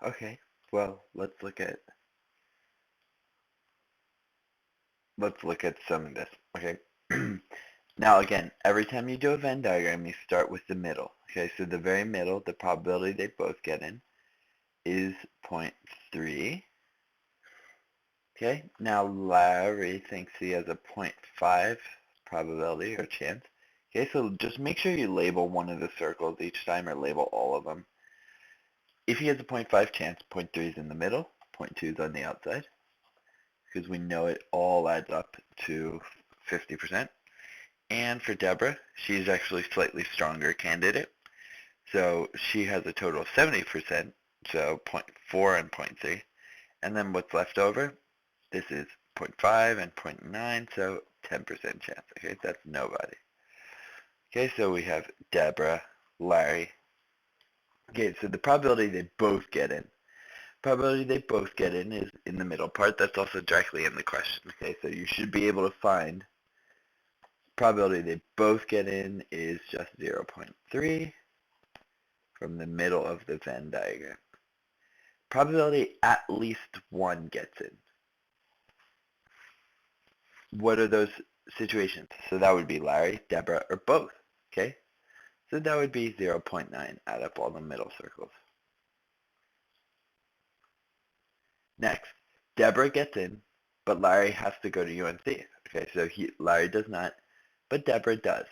Okay, well, let's look at some of this. Okay. Now again, every time you do a Venn diagram, you start with the middle. Okay, so the very middle, the probability they both get in is 0.3. Okay, now Larry thinks he has a 0.5 probability or chance. Okay, so just make sure you label one of the circles each time or label all of them. If he has a 0.5 chance, 0.3 is in the middle, 0.2 is on the outside, because we know it all adds up to 50%. And for Deborah, she's actually slightly stronger candidate. So she has a total of 70%, so zero point 0.4 and 0.3. And then what's left over, this is 0.5 and 0.9, so 10% chance. Okay, that's nobody. Okay, so we have Deborah, Larry. Okay, so the probability they both get in. Probability they both get in is in the middle part. That's also directly in the question. Okay, so you should be able to find probability they both get in is just 0.3 from the middle of the Venn diagram. Probability at least one gets in. What are those situations? So that would be Larry, Deborah, or both. Okay? So that would be 0.9, add up all the middle circles. Next, Deborah gets in, but Larry has to go to UNC. Okay, so Larry does not, but Deborah does.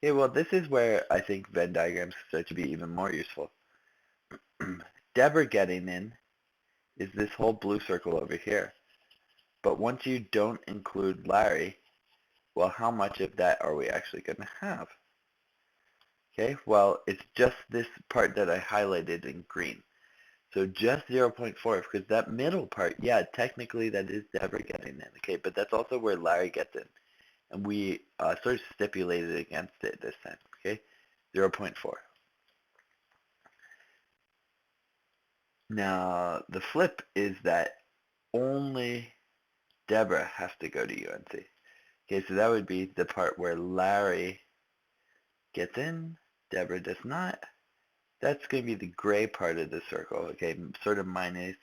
Okay, well, this is where I think Venn diagrams start to be even more useful. Deborah getting in is this whole blue circle over here. But once you don't include Larry, well, how much of that are we actually going to have? Okay, well, it's just this part that I highlighted in green. So just 0.4, because that middle part, yeah, technically that is Deborah getting in, okay, but that's also where Larry gets in. And we sort of stipulated against it this time, okay, 0.4. Now, the flip is that only Deborah has to go to UNC. Okay, so that would be the part where Larry gets in, Deborah does not. That's going to be the gray part of the circle, okay, sort of minus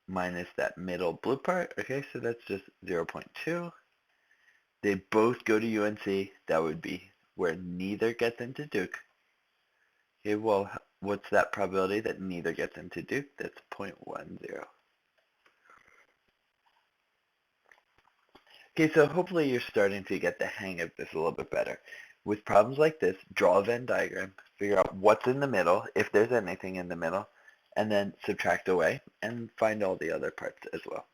that middle blue part, okay, so that's just 0.2. They both go to UNC, that would be where neither gets into Duke. Okay, well, what's that probability that neither gets into Duke? That's 0.10. Okay, so hopefully you're starting to get the hang of this a little bit better. With problems like this, draw a Venn diagram, figure out what's in the middle, if there's anything in the middle, and then subtract away and find all the other parts as well.